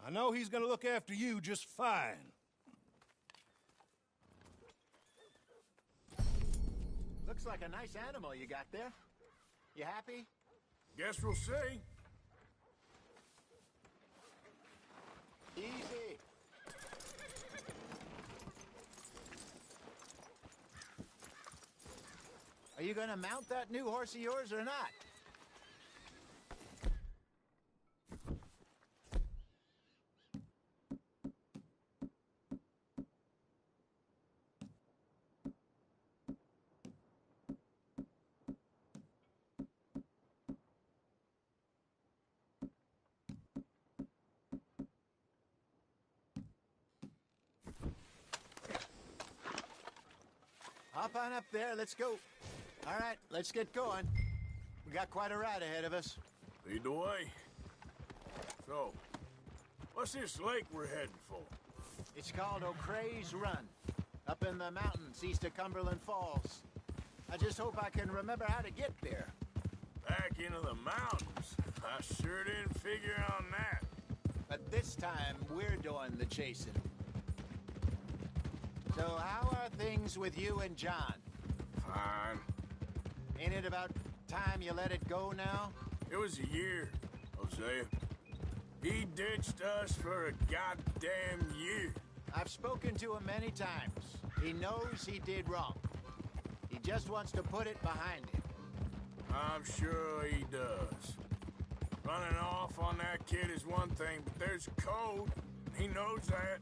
S7: I know he's gonna look after you just fine.
S3: Looks like a nice animal you got there. You happy?
S2: Guess we'll see.
S3: Easy. Are you gonna mount that new horse of yours or not? Hop on up there, let's go. All right, let's get going. We got quite a ride ahead of us.
S2: Lead the way. So, what's this lake we're heading for?
S3: It's called O'Creagh's Run, up in the mountains east of Cumberland Falls. I just hope I can remember how to get there.
S2: Back into the mountains? I sure didn't figure on that.
S3: But this time, we're doing the chasing. So how are things with you and John?
S2: Fine.
S3: Ain't it about time you let it go now?
S2: It was a year, Hosea. He ditched us for a goddamn year.
S3: I've spoken to him many times. He knows he did wrong. He just wants to put it behind him.
S2: I'm sure he does. Running off on that kid is one thing, but there's code. He knows that.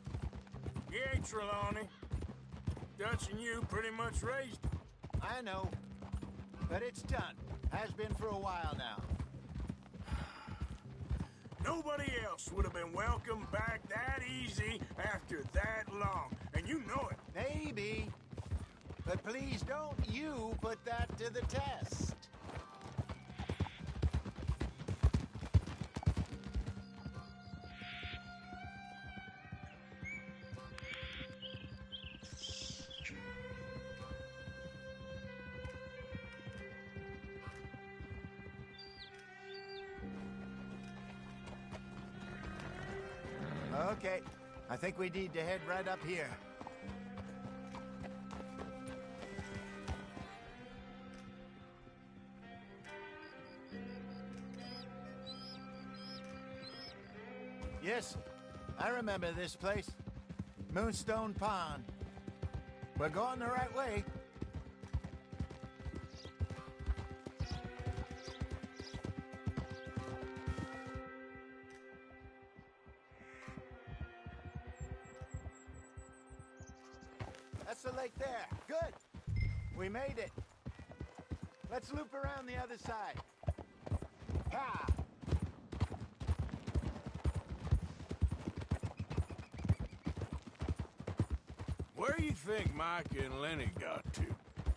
S2: He ain't Trelawney. Dutch and you pretty much raised him.
S3: I know. But it's done. Has been for a while now.
S2: Nobody else would have been welcomed back that easy after that long. And you know it.
S3: Maybe. But please don't you put that to the test. Okay, I think we need to head right up here. Yes, I remember this place. Moonstone Pond. We're going the right way. That's the lake there. Good. We made it. Let's loop around the other side. Ha!
S2: Where do you think Mike and Lenny got to?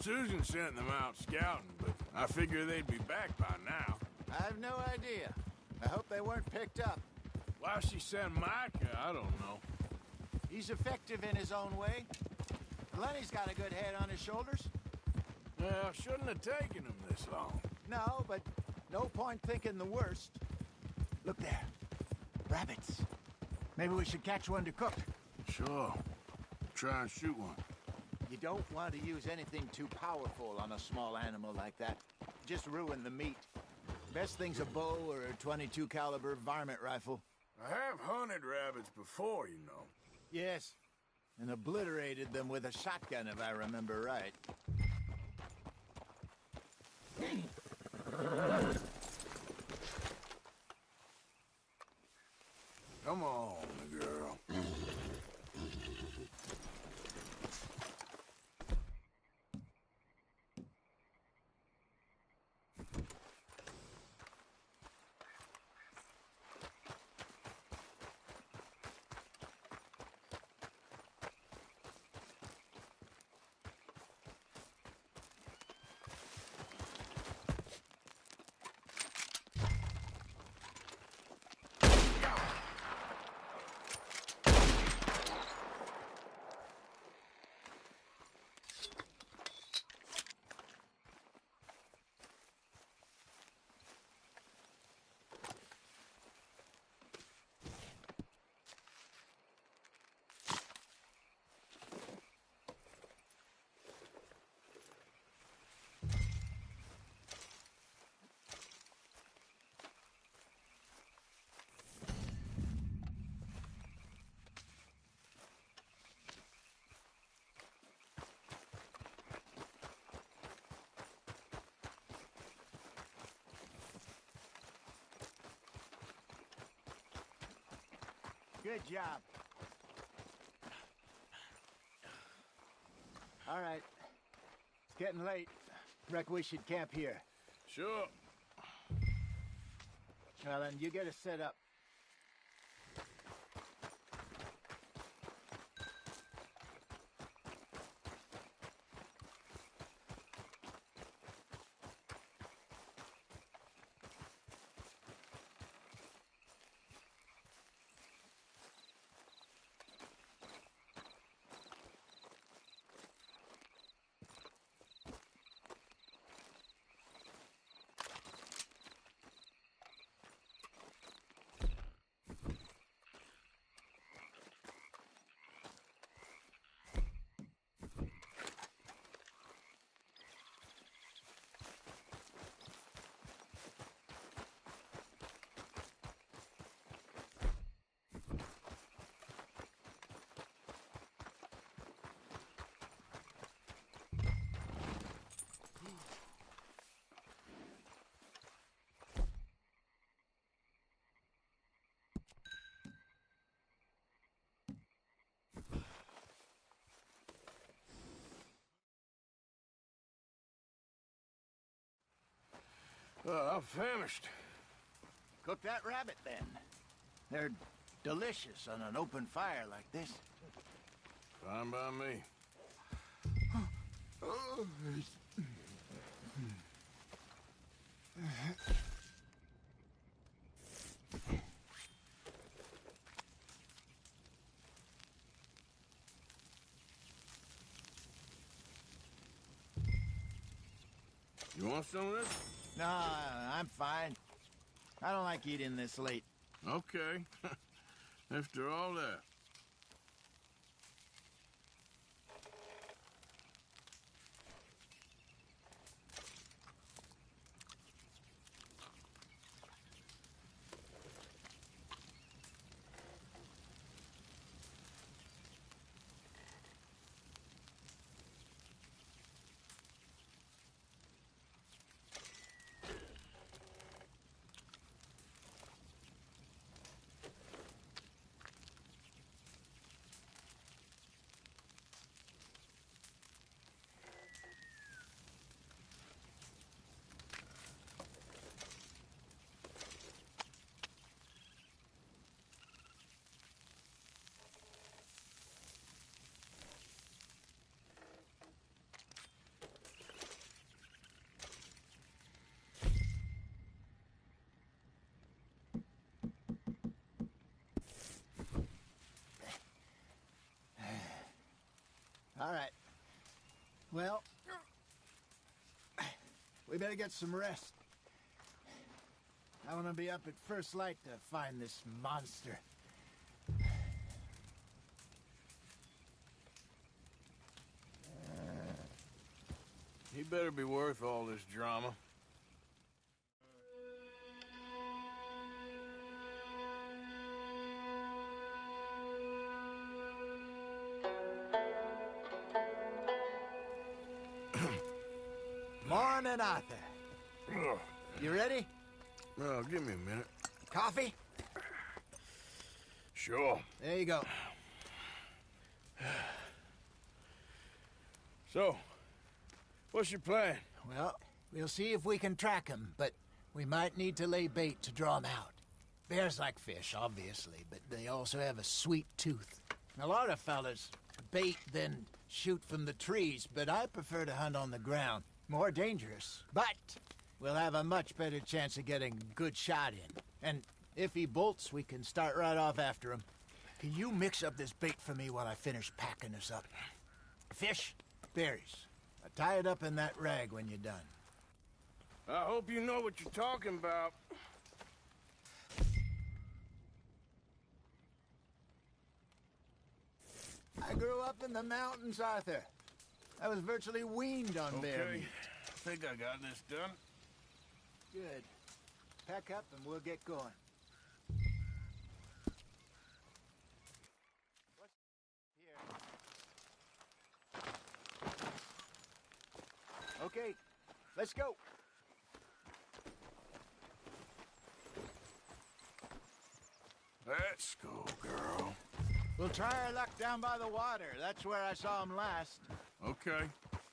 S2: Susan sent them out scouting, but I figure they'd be back by now.
S3: I have no idea. I hope they weren't picked up.
S2: Why she sent Micah, I don't know.
S3: He's effective in his own way. Lenny's got a good head on his shoulders.
S2: Well, shouldn't have taken him this long.
S3: No, but no point thinking the worst. Look there. Rabbits. Maybe we should catch one to cook.
S2: Sure. Try and shoot one.
S3: You don't want to use anything too powerful on a small animal like that. Just ruin the meat. Best thing's a bow or a .22 caliber varmint rifle.
S2: I have hunted rabbits before, you know.
S3: Yes, and obliterated them with a shotgun, if I remember right.
S2: Come on, girl.
S3: Good job. All right. It's getting late. Reckon we should camp here.
S2: Sure.
S3: Well, then, you get us set up.
S2: I'm famished.
S3: Cook that rabbit, then. They're delicious on an open fire like this.
S2: Fine by me. You want some of this?
S3: No, I'm fine. I don't like eating this late.
S2: Okay. After all that.
S3: All right. Well, we better get some rest. I want to be up at first light to find this monster.
S2: He better be worth all this drama.
S3: Morning, Arthur. You ready?
S2: Well, give me a minute.
S3: Coffee?
S2: Sure.
S3: There you go.
S2: So, what's your plan?
S3: Well, we'll see if we can track him, but we might need to lay bait to draw him out. Bears like fish, obviously, but they also have a sweet tooth. A lot of fellas bait, then shoot from the trees, but I prefer to hunt on the ground. More dangerous, but we'll have a much better chance of getting a good shot in. And if he bolts, we can start right off after him. Can you mix up this bait for me while I finish packing this up? Fish, berries. Tie it up in that rag when you're done.
S2: I hope you know what you're talking about.
S3: I grew up in the mountains, Arthur. I was virtually weaned on bear meat.
S2: I think I got this done.
S3: Good. Pack up and we'll get going. Okay, let's go.
S2: Let's go, girl.
S3: We'll try our luck down by the water. That's where I saw him last.
S2: Okay.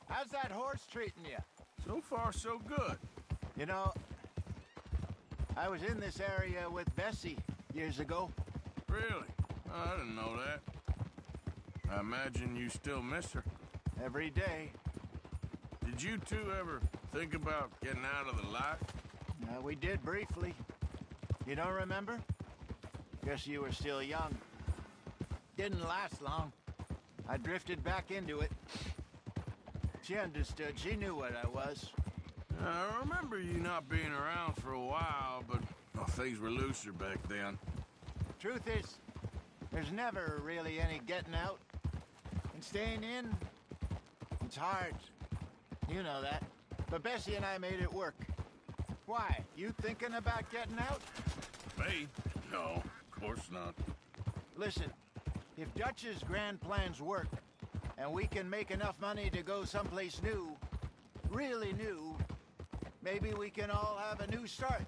S3: How's that horse treating you?
S2: So far, so good.
S3: You know, I was in this area with Bessie years ago.
S2: Really? I didn't know that. I imagine you still miss her.
S3: Every day.
S2: Did you two ever think about getting out of the life?
S3: We did briefly. You don't remember? Guess you were still young. Didn't last long. I drifted back into it. She understood. She knew what I was.
S2: I remember you not being around for a while, but well, things were looser back then.
S3: Truth is, there's never really any getting out. And staying in, it's hard. You know that. But Bessie and I made it work. Why? You thinking about getting out?
S2: Me? No, of course not.
S3: Listen, if Dutch's grand plans work, and we can make enough money to go someplace new, really new, maybe we can all have a new start.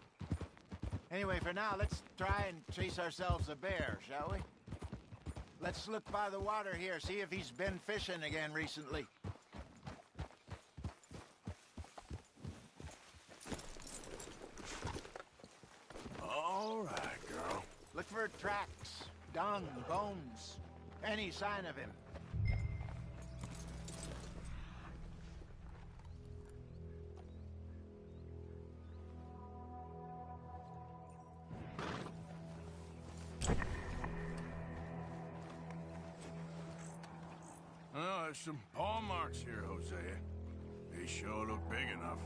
S3: Anyway, for now, let's try and chase ourselves a bear, shall we? Let's look by the water here, see if he's been fishing again recently.
S2: All right, girl.
S3: Look for tracks, dung, bones, any sign of him.
S2: Well, there's some paw marks here, Hosea. They sure look big enough.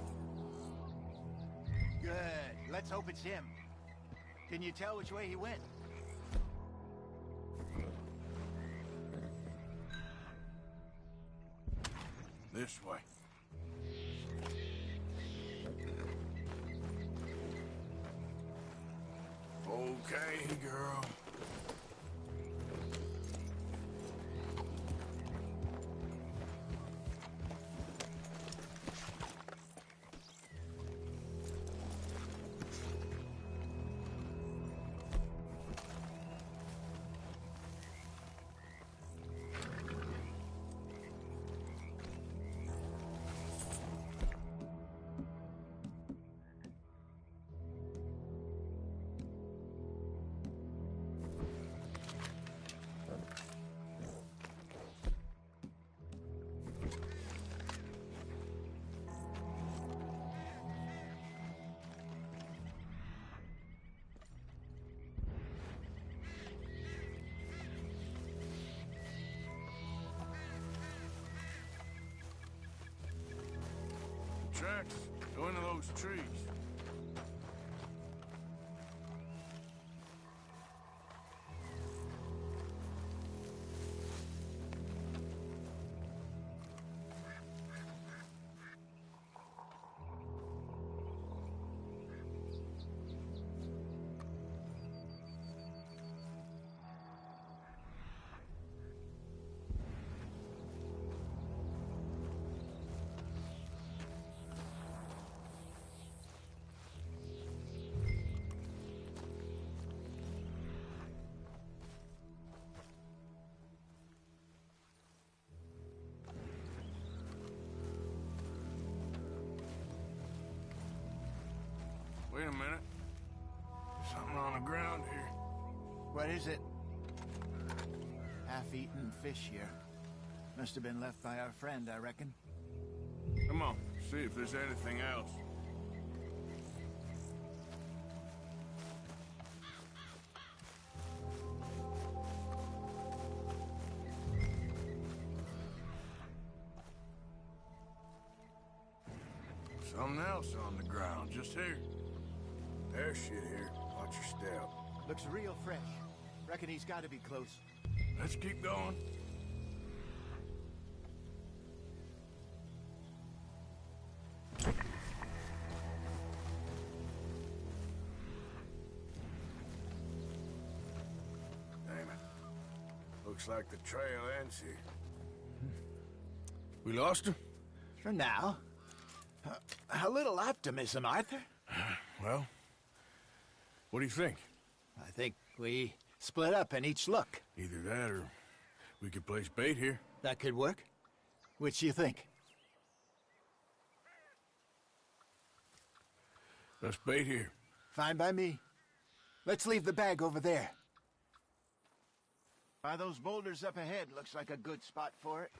S3: Good. Let's hope it's him. Can you tell which way he went?
S2: This way. Okay, girl. Tracks go into those trees. Wait a minute. Something on the ground here.
S3: What is it? Half-eaten fish here. Must have been left by our friend, I reckon.
S2: Come on, see if there's anything else. Something else on the ground, just here. There's shit here. Watch your step.
S3: Looks real fresh. Reckon he's got to be close.
S2: Let's keep going. Damn it. Looks like the trail ends here. We lost him?
S3: For now. A little optimism, Arthur.
S2: Well, what do you think?
S3: I think we Split up and each look.
S2: Either that or we could place bait here.
S3: That could work. Which you think?
S2: Let's bait here.
S3: Fine by me. Let's leave the bag over there. By those boulders up ahead, looks like a good spot for it.